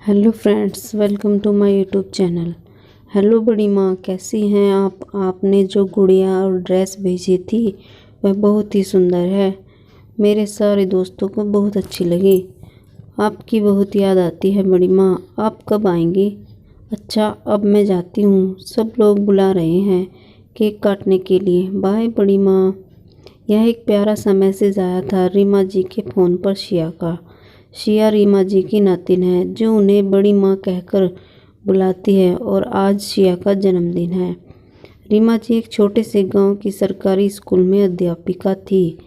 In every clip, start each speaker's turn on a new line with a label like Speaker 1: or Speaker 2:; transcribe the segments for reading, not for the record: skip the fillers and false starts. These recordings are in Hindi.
Speaker 1: Hello friends, welcome to my YouTube channel. Hello बड़ी माँ, कैसी हैं आप? आपने जो गुड़िया और ड्रेस भेजी थी वह बहुत ही सुंदर है। मेरे सारे दोस्तों को बहुत अच्छी लगी। आपकी बहुत याद आती है बड़ी माँ। आप कब आएंगी? अच्छा, अब मैं जाती हूँ, सब लोग बुला रहे हैं केक काटने के लिए। बाय बड़ी माँ। यह एक प्यारा सा मैसेज आया था रीमा जी के फ़ोन पर शिया का। शिया रीमा जी की नातिन है जो उन्हें बड़ी माँ कहकर बुलाती है और आज शिया का जन्मदिन है। रीमा जी एक छोटे से गांव की सरकारी स्कूल में अध्यापिका थी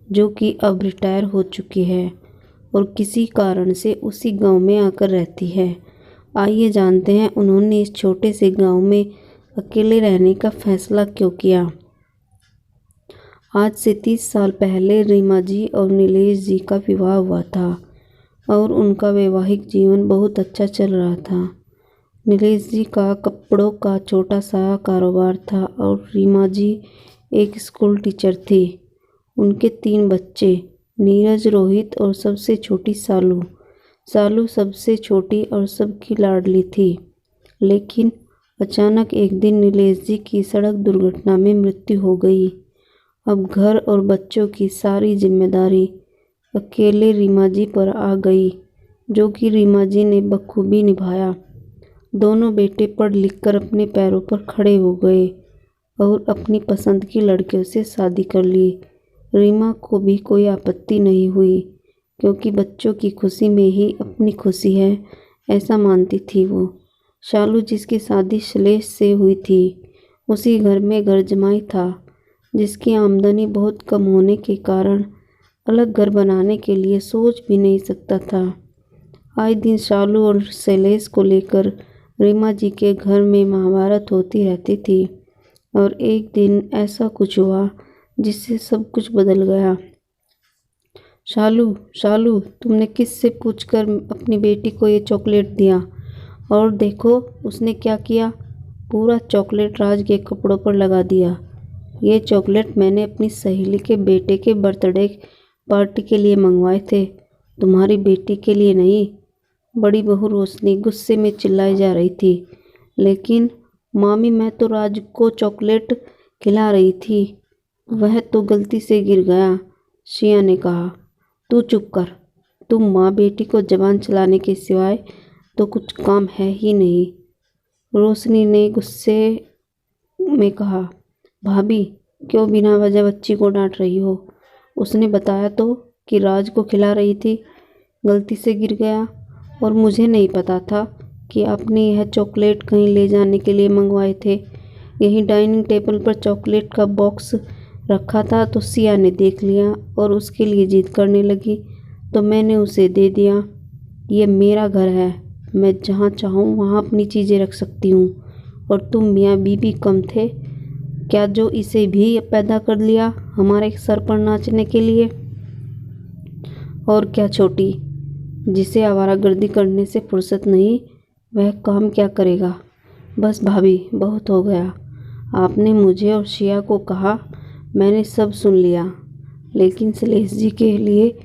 Speaker 1: जो कि अब रिटायर हो चुकी है और किसी कारण से उसी गांव में आकर रहती है। आइए जानते हैं उन्होंने इस छोटे से गांव में अकेले रहने का फैसला क्यों किया। आज से 30 साल पहले रीमा जी और नीलेश जी का विवाह हुआ था और उनका वैवाहिक जीवन बहुत अच्छा चल रहा था। नीलेश जी का कपड़ों का छोटा सा कारोबार था और रीमा जी एक स्कूल टीचर थी। उनके 3 बच्चे, नीरज, रोहित और सबसे छोटी सालू। सालू सबसे छोटी और सबकी लाडली थी। लेकिन अचानक एक दिन नीलेश जी की सड़क दुर्घटना में मृत्यु हो गई। अब घर और बच्चों की सारी जिम्मेदारी अकेले रीमा जी पर आ गई, जो कि रीमा जी ने बखूबी निभाया। दोनों बेटे पढ़ लिख कर अपने पैरों पर खड़े हो गए और अपनी पसंद की लड़कियों से शादी कर ली। रीमा को भी कोई आपत्ति नहीं हुई क्योंकि बच्चों की खुशी में ही अपनी खुशी है, ऐसा मानती थी वो। शालू, जिसकी शादी श्लेष से हुई थी, उसी घर में घर जमाई था, जिसकी आमदनी बहुत कम होने के कारण अलग घर बनाने के लिए सोच भी नहीं सकता था। आए दिन शालू और शैलेश को लेकर रीमा जी के घर में महाभारत होती रहती थी और एक दिन ऐसा कुछ हुआ जिससे सब कुछ बदल गया। शालू, शालू, तुमने किससे पूछकर अपनी बेटी को ये चॉकलेट दिया? और देखो उसने क्या किया, पूरा चॉकलेट राज के कपड़ों पर लगा दिया। ये चॉकलेट मैंने अपनी सहेली के बेटे के बर्थडे पार्टी के लिए मंगवाए थे, तुम्हारी बेटी के लिए नहीं। बड़ी बहू रोशनी गुस्से में चिल्लाई जा रही थी। लेकिन मामी, मैं तो राज को चॉकलेट खिला रही थी, वह तो गलती से गिर गया, शिया ने कहा। तू चुप कर, तुम माँ बेटी को जबान चलाने के सिवाय तो कुछ काम है ही नहीं, रोशनी ने गुस्से में कहा। भाभी, क्यों बिना वजह बच्ची को डांट रही हो? उसने बताया तो कि राज को खिला रही थी, गलती से गिर गया, और मुझे नहीं पता था कि आपने यह चॉकलेट कहीं ले जाने के लिए मंगवाए थे। यही डाइनिंग टेबल पर चॉकलेट का बॉक्स रखा था तो सिया ने देख लिया और उसके लिए जिद करने लगी तो मैंने उसे दे दिया। ये मेरा घर है, मैं जहाँ चाहूँ वहाँ अपनी चीज़ें रख सकती हूँ, और तुम मियाँ बीबी कम थे क्या जो इसे भी पैदा कर लिया हमारे सर पर नाचने के लिए? और क्या छोटी, जिसे आवारागर्दी करने से फुर्सत नहीं, वह काम क्या करेगा? बस भाभी, बहुत हो गया। आपने मुझे और शिया को कहा, मैंने सब सुन लिया, लेकिन शैलेश जी के लिए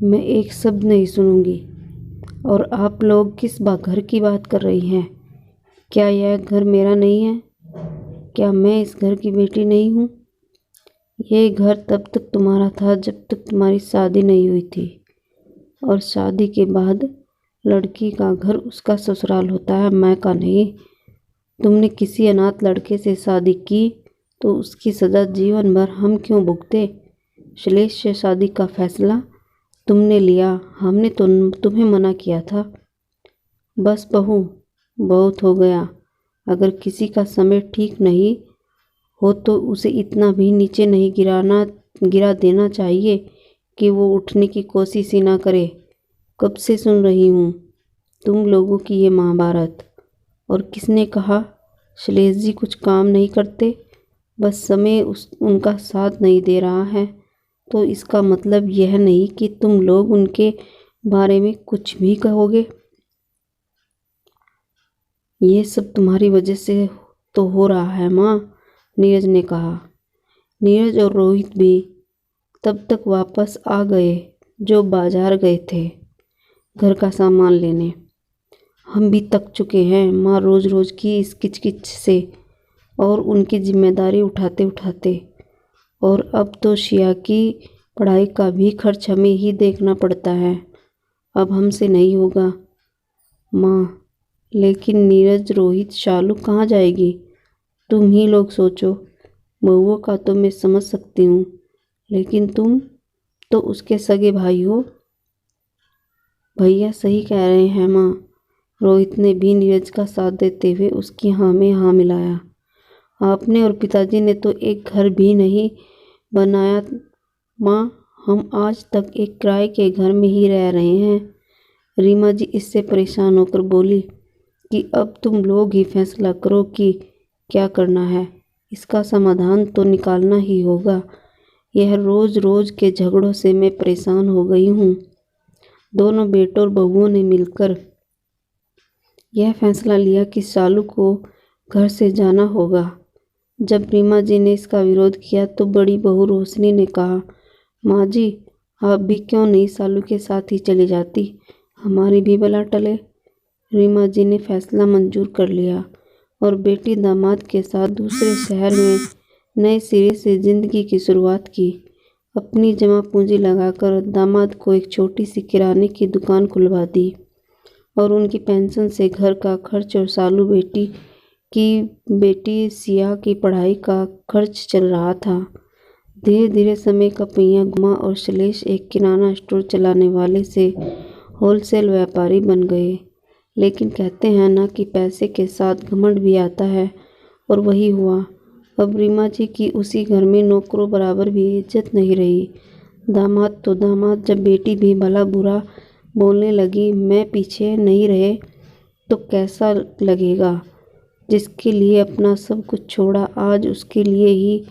Speaker 1: मैं एक शब्द नहीं सुनूंगी। और आप लोग किस घर की बात कर रही हैं? क्या यह घर मेरा नहीं है? क्या मैं इस घर की बेटी नहीं हूँ? ये घर तब तक तुम्हारा था जब तक तुम्हारी शादी नहीं हुई थी, और शादी के बाद लड़की का घर उसका ससुराल होता है, मायका नहीं। तुमने किसी अनाथ लड़के से शादी की तो उसकी सज़ा जीवन भर हम क्यों भुगते? शैलेश से शादी का फैसला तुमने लिया, हमने तो तुम्हें मना किया था। बस बहू, बहुत हो गया। अगर किसी का समय ठीक नहीं हो तो उसे इतना भी नीचे नहीं गिरा देना चाहिए कि वो उठने की कोशिश ही ना करे। कब से सुन रही हूँ तुम लोगों की ये महाभारत। और किसने कहा शैलेश जी कुछ काम नहीं करते? बस समय उनका साथ नहीं दे रहा है तो इसका मतलब यह नहीं कि तुम लोग उनके बारे में कुछ भी कहोगे। ये सब तुम्हारी वजह से तो हो रहा है माँ, नीरज ने कहा। नीरज और रोहित भी तब तक वापस आ गए जो बाजार गए थे घर का सामान लेने। हम भी थक चुके हैं माँ रोज़ रोज़ की इस किचकिच से और उनकी जिम्मेदारी उठाते उठाते। और अब तो शिया की पढ़ाई का भी खर्च हमें ही देखना पड़ता है। अब हमसे नहीं होगा माँ। लेकिन नीरज, रोहित, शालू कहाँ जाएगी? तुम ही लोग सोचो। बहुओं का तो मैं समझ सकती हूँ, लेकिन तुम तो उसके सगे भाई हो। भैया सही कह रहे हैं माँ। रोहित ने भी नीरज का साथ देते हुए उसकी हाँ में हाँ मिलाया। आपने और पिताजी ने तो एक घर भी नहीं बनाया माँ। हम आज तक एक किराए के घर में ही रह रहे हैं। रीमा जी इससे परेशान होकर बोली कि अब तुम लोग ही फैसला करो कि क्या करना है। इसका समाधान तो निकालना ही होगा। यह रोज़ रोज़ के झगड़ों से मैं परेशान हो गई हूँ। दोनों बेटों और बहुओं ने मिलकर यह फैसला लिया कि शालू को घर से जाना होगा। जब रीमा जी ने इसका विरोध किया तो बड़ी बहू रोशनी ने कहा, माँ जी आप भी क्यों नहीं शालू के साथ ही चली जाती, हमारी भी भला टले। रीमा जी ने फैसला मंजूर कर लिया और बेटी दामाद के साथ दूसरे शहर में नए सिरे से ज़िंदगी की शुरुआत की। अपनी जमा पूंजी लगाकर दामाद को एक छोटी सी किराने की दुकान खुलवा दी और उनकी पेंशन से घर का खर्च और शालू बेटी सिया की पढ़ाई का खर्च चल रहा था। धीरे धीरे समय का पहिया घुमा और शैलेश एक किराना स्टोर चलाने वाले से होलसेल व्यापारी बन गए। लेकिन कहते हैं ना कि पैसे के साथ घमंड भी आता है, और वही हुआ। अब रीमा जी की उसी घर में नौकरों बराबर भी इज्जत नहीं रही। दामाद तो दामाद, जब बेटी भी भला बुरा बोलने लगी मैं पीछे नहीं रहे तो कैसा लगेगा। जिसके लिए अपना सब कुछ छोड़ा आज उसके लिए ही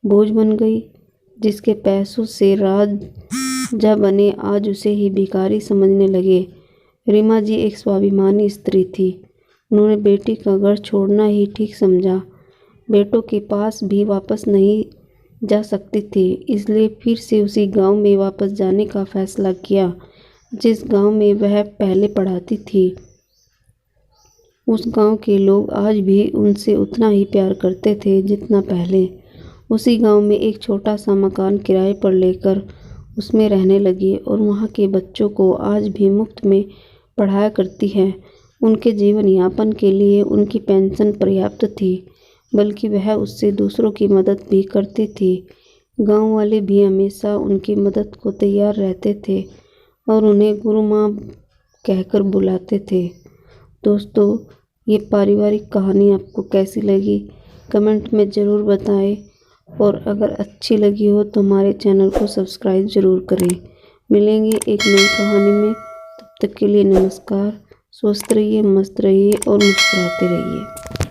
Speaker 1: बोझ बन गई। जिसके पैसों से राजा बने आज उसे ही भिखारी समझने लगे। रीमा जी एक स्वाभिमानी स्त्री थी। उन्होंने बेटी का घर छोड़ना ही ठीक समझा। बेटों के पास भी वापस नहीं जा सकती थी, इसलिए फिर से उसी गांव में वापस जाने का फैसला किया जिस गांव में वह पहले पढ़ाती थी। उस गांव के लोग आज भी उनसे उतना ही प्यार करते थे जितना पहले। उसी गांव में एक छोटा सा मकान किराए पर लेकर उसमें रहने लगी और वहां के बच्चों को आज भी मुफ्त में पढ़ाया करती है। उनके जीवन यापन के लिए उनकी पेंशन पर्याप्त थी, बल्कि वह उससे दूसरों की मदद भी करती थी। गांव वाले भी हमेशा उनकी मदद को तैयार रहते थे और उन्हें गुरु माँ कहकर बुलाते थे। दोस्तों, ये पारिवारिक कहानी आपको कैसी लगी कमेंट में ज़रूर बताएं, और अगर अच्छी लगी हो तो हमारे चैनल को सब्सक्राइब ज़रूर करें। मिलेंगे एक नई कहानी में, तब तक के लिए नमस्कार। स्वस्थ रहिए, मस्त रहिए और मुस्कुराते रहिए।